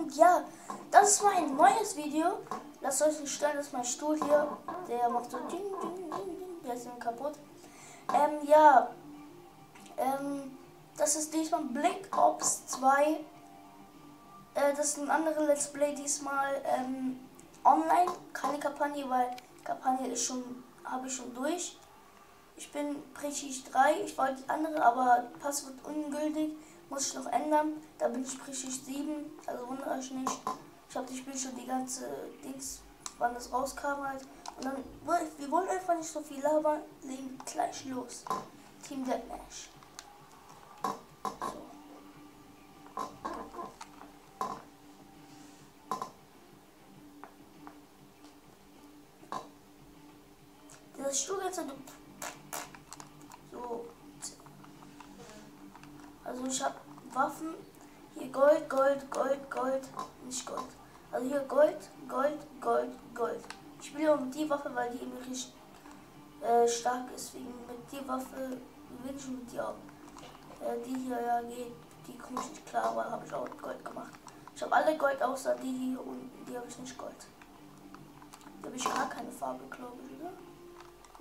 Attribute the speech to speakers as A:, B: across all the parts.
A: Und ja, das ist mein neues Video. Lasst euch nicht stellen, dass mein Stuhl hier, der macht so ding, ding, ding, ding, der ist kaputt. Ja, das ist diesmal Black Ops 2. Das ist ein anderes Let's Play, diesmal online, keine Kampagne, weil Kampagne ist schon, habe ich schon durch. Ich bin Prestige 3, ich wollte die andere, aber Passwort ungültig, muss ich noch ändern. Da bin ich Prestige 7, also wundert euch nicht. Ich habe das Spiel schon die ganze Dings, wann das rauskam halt. Und dann, wir wollen einfach nicht so viel labern, legen gleich los. Team Deathmatch. So. Das Stuhl jetzt so. Also ich habe Waffen. Hier Gold, Gold, Gold, Gold. Nicht Gold. Also hier Gold, Gold, Gold, Gold. Ich spiele auch mit die Waffe, weil die immer richtig stark ist. Wegen mit die Waffe will ich mit die auch. Die hier ja geht, die komme ich nicht klar, aber habe ich auch Gold gemacht. Ich habe alle Gold außer die hier unten, die habe ich nicht Gold. Da habe ich gar keine Farbe, glaube ich, oder?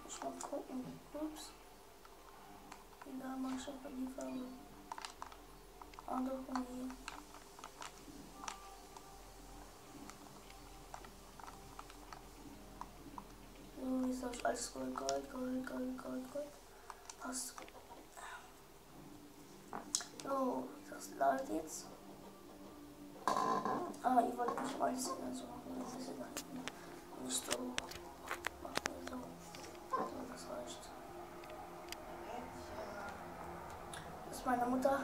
A: Ich mal gucken. Ups. Da mache ich einfach die Farbe. Andere von hier. So, jetzt habe ich alles Gold, Gold, Gold, Gold, Gold, Gold. Passt. So, das ladet jetzt. Ah, ihr wollt nicht alles so machen. Das ist nicht so. Machen wir so. So, das reicht. Das ist meine Mutter.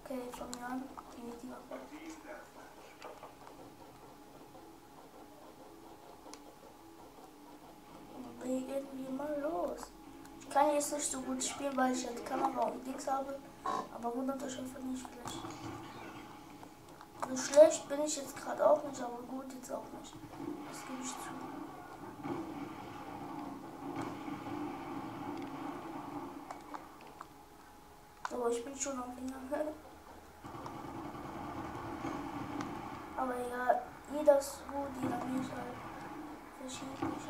A: Okay, von mir an. Die Waffe. Legen wir mal los. Ich kann jetzt nicht so gut spielen, weil ich ja die Kamera und Dings habe. Aber wundert euch einfach nicht vielleicht. So schlecht bin ich jetzt gerade auch nicht, aber gut jetzt auch nicht. Das gebe ich zu. So, ich bin schon am Finger. Aber ja, jeder so, die dann nicht halt verschieden ist.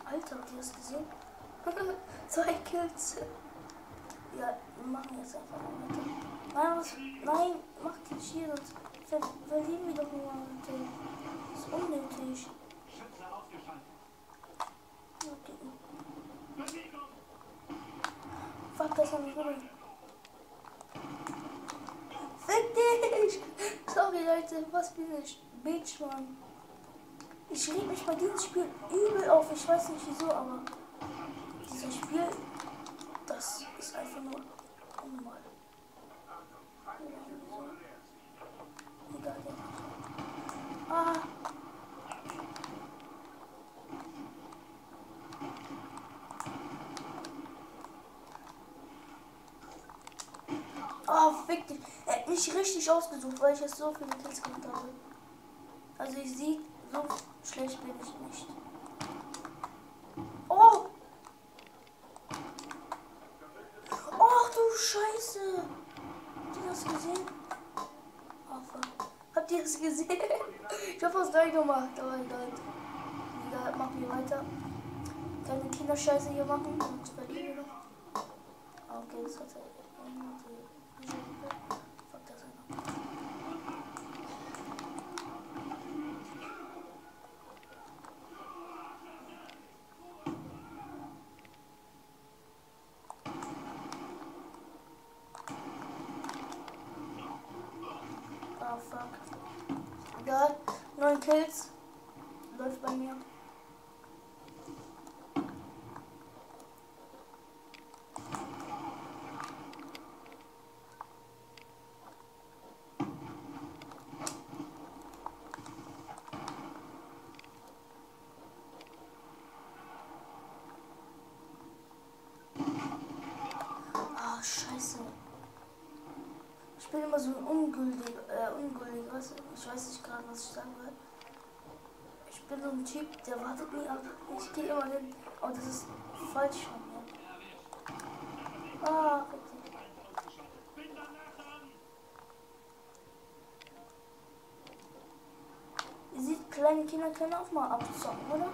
A: Alter, habt ihr das gesehen? 2 Kills. Ja, wir machen jetzt einfach mal weiter. Nein, was? Nein, macht nicht hier, sonst verlieren wir doch nur mal. Das ist unnötig. Okay. Fuck, das haben wir gewonnen. Fick dich! Sorry Leute, was bin ich? Bitch, Mann. Ich reg mich bei diesem Spiel übel auf. Ich weiß nicht wieso, aber dieses Spiel, das ist einfach nur unnormal. Egal, ja. Ah. Oh, fick dich. Er hat mich richtig ausgesucht, weil ich jetzt so viele Kills gemacht habe. Also ich sehe, so schlecht bin ich nicht. Oh! Ach du Scheiße! Habt ihr das gesehen? Oh, fuck. Habt ihr das gesehen? Ich hab was neu gemacht, aber egal. Egal, machen wir weiter. Keine Kinderscheiße hier machen, sonst verlieren wir noch. Okay, das hat er. Fuck, das ist noch. Oh fuck. Egal, 9 Kills. Läuft bei mir. Ah, scheiße. Ich bin immer so ein ungültig, was? Ich weiß nicht gerade, was ich sagen will. Ich bin so ein Typ, der wartet nie ab. Ich gehe immer hin, aber das ist falsch von mir. Ah, richtig. Ihr seht, kleine Kinder können auch mal abzocken, oder?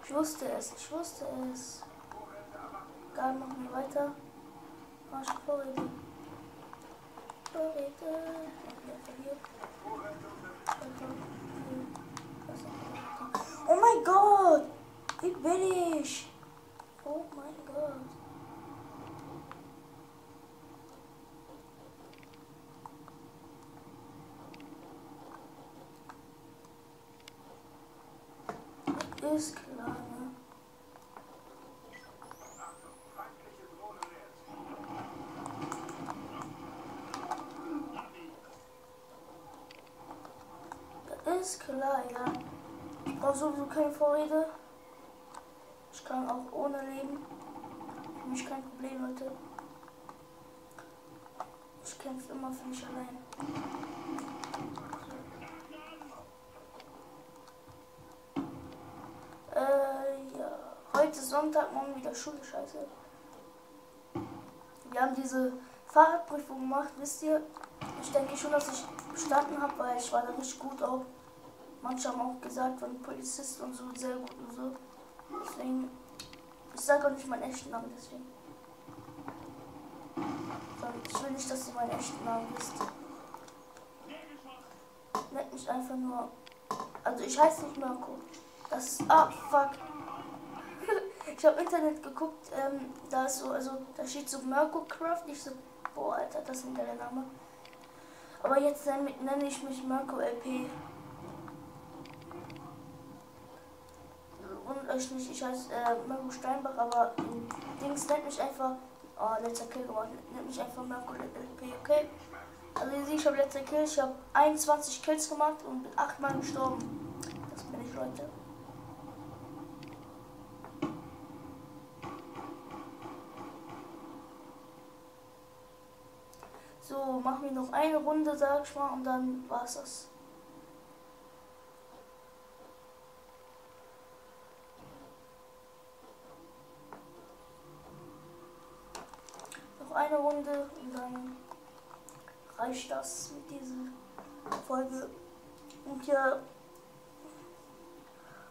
A: Ich wusste es, ich wusste es. Egal, machen wir weiter. Marsch Vorräte. Vorräte. Oh mein Gott! Wie bin ich? Oh mein Gott. Ist klar, ne? Ist klar, ja. Ich brauche sowieso keine Vorräte. Ich kann auch ohne leben. Für mich kein Problem, Leute. Ich kämpfe immer für mich allein. Ja. Heute ist Sonntag, morgen wieder Schule, scheiße. Wir haben diese Fahrradprüfung gemacht, wisst ihr? Ich denke schon, dass ich bestanden habe, weil ich war da richtig gut auch. Manche haben auch gesagt, von Polizist und so, sehr gut und so. Deswegen, ich sage auch nicht meinen echten Namen, deswegen. Ich will nicht, dass ihr meinen echten Namen wisst. Nennt mich einfach nur. Also ich heiße nicht Mirko. Das ist. Ah, fuck. Ich habe Internet geguckt, da ist so, also da steht so Mirko Craft. Ich so, boah, Alter, das ist nicht der Name. Aber jetzt nenne ich mich Mirko LP. Und euch nicht, ich heiße Mirko Steinbach, aber Dings nennt mich einfach. Oh, letzter Kill geworden. Nennt mich einfach Mirko LP, okay? Also ihr seht, ich habe letzter Kill, ich habe 21 Kills gemacht und bin 8 Mal gestorben. Das bin ich, Leute. So, machen wir noch eine Runde, sag ich mal, und dann war's das. Noch eine Runde und dann reicht das mit dieser Folge. Und ja,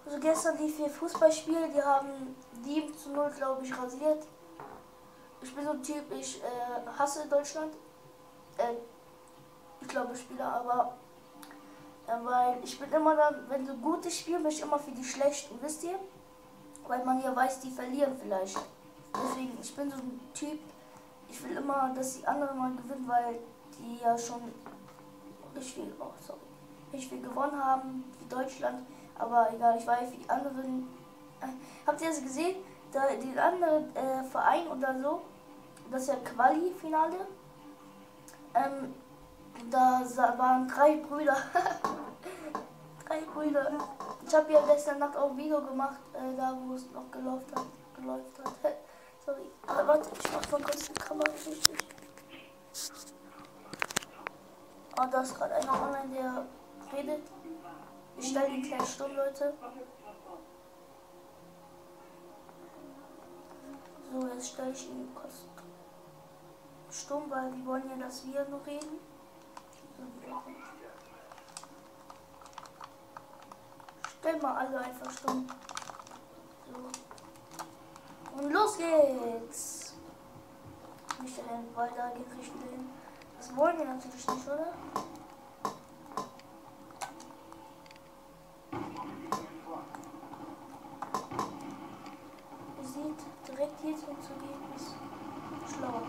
A: also gestern die 4 Fußballspiele, die haben 7:0, glaube ich, rasiert. Ich bin so ein Typ, ich hasse Deutschland. Ich glaube Spieler, aber weil ich bin immer dann, wenn du gute spielst, bin ich immer für die Schlechten, wisst ihr? Weil man ja weiß, die verlieren vielleicht. Deswegen, ich bin so ein Typ, ich will immer, dass die anderen mal gewinnen, weil die ja schon richtig viel gewonnen haben, wie Deutschland. Aber egal, ich weiß, wie die anderen. Habt ihr das gesehen? Die anderen Verein oder so, das ist ja Quali-Finale. Da waren 3 Brüder. 3 Brüder. Ich habe ja gestern Nacht auch ein Video gemacht, da wo es noch geläuft hat. Sorry. Aber warte, ich mach mal kurz die Kamera richtig. Oh, da ist gerade einer online, der redet. Ich stelle ihn gleich stumm, Leute. So, jetzt stelle ich ihn kurz stumm, weil die wollen ja, dass wir noch reden. Stell mal alle einfach stumm. So. Und los geht's! Nicht rennen, weil da geht richtig viel hin. Das wollen wir natürlich nicht, oder? Ihr seht, direkt hier hinzugehen ist schlau.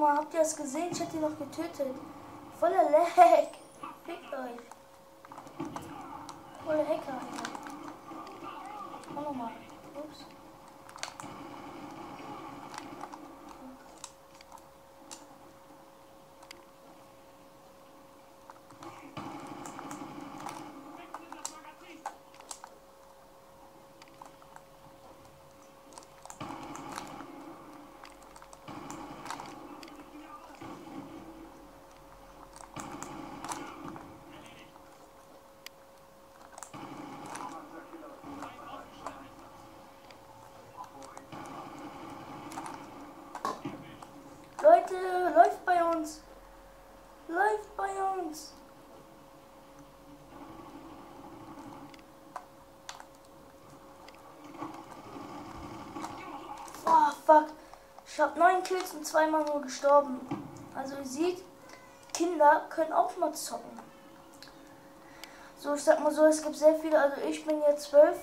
A: mal, habt ihr das gesehen? Ich hätte ihn noch getötet. Voller Lag. Fickt euch. Voller Hacker, Alter. Mach nochmal. Ups. Leute, läuft bei uns. Läuft bei uns. Oh, fuck. Ich habe 9 Kills und 2-mal nur gestorben. Also ihr seht, Kinder können auch mal zocken. So, ich sag mal so, es gibt sehr viele, also ich bin jetzt 12.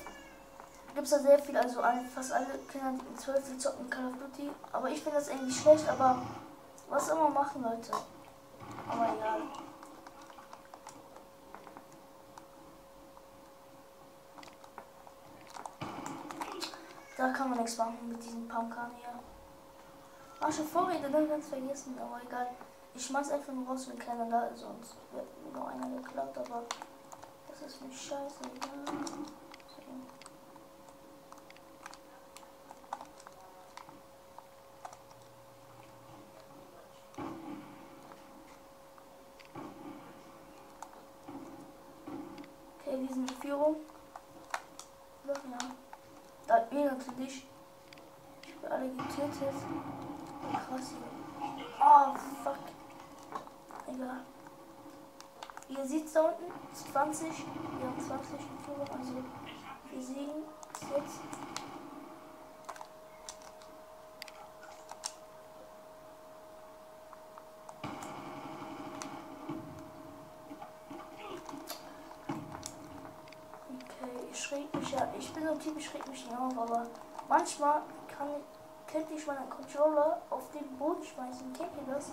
A: Gibt es da sehr viele, also fast alle Kinder, die 12 sind, zocken Call of Duty. Aber ich finde das eigentlich schlecht, aber was immer machen, Leute. Aber egal. Da kann man nichts machen mit diesen Pumpkern hier. Ach, schon Vorräte, dann ganz vergessen, aber egal. Ich schmeiß einfach nur raus, wenn keiner da ist, sonst wird nur einer geklaut, aber das ist mir scheiße. Okay, wir sind in Führung. Doch, ja. Da hat mir natürlich. Ich bin alle getötet. Oh, krass hier. Oh, fuck. Egal. Ihr seht da unten, 20. Wir haben 20 in Führung, also wir siegen jetzt. Ich bin so ein Typ, ich reg mich nicht auf, aber manchmal könnte ich meinen Controller auf den Boden schmeißen. Kennt ihr das?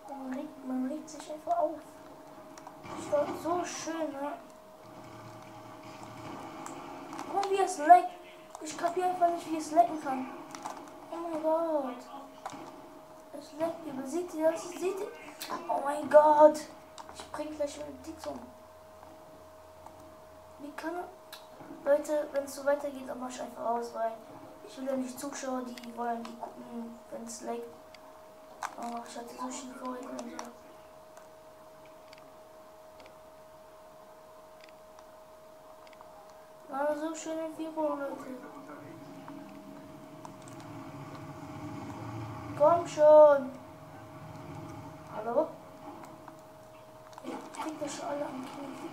A: Und man regt sich einfach auf. Das war so schön, ne? Guck mal, wie es leckt. Ich kapiere einfach nicht, wie es lecken kann. Oh mein Gott. Es leckt über. Seht ihr das? Seht ihr? Oh mein Gott. Ich bring gleich mit Dix um. Wie kann er? Leute, wenn es so weitergeht, dann mach ich einfach aus, weil ich will ja nicht Zuschauer, die wollen die gucken, wenn es leckt. Oh, ich hatte so schön Vorräte und so. War so schön in Februar, Leute. Komm schon. Hallo? Ich krieg das schon alle am Knie.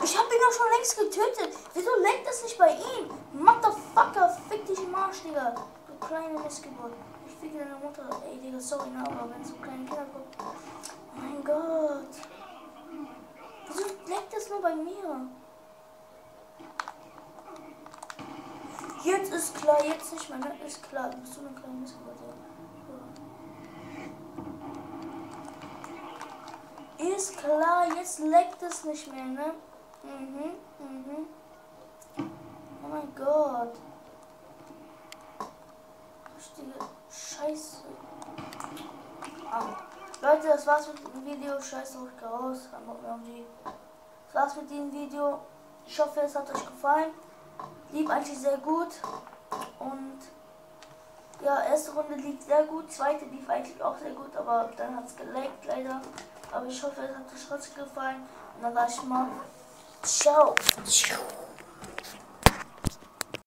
A: Ich hab ihn doch schon längst getötet. Wieso leckt das nicht bei ihm? Motherfucker, fick dich im Arsch, Digga. Du kleine Missgeburt. Ich fick deine Mutter. Ey, Digga, sorry, ne, aber wenn so kleine Kinder kommen. Oh mein Gott. Wieso leckt das nur bei mir? Jetzt ist klar, jetzt nicht mehr, ne? Ist klar. Du bist so eine kleine Missgeburt, ja. Ist klar, jetzt leckt es nicht mehr, ne? Oh mein Gott. Richtige Scheiße. Leute, das war's mit dem Video. Scheiße, ich raus. Das war's mit dem Video. Ich hoffe, es hat euch gefallen. Lief eigentlich sehr gut. Und ja, erste Runde lief sehr gut. Zweite lief eigentlich auch sehr gut, aber dann hat es geleckt leider. Aber ich hoffe, es hat euch trotzdem gefallen. Und dann sag ich mal, ciao.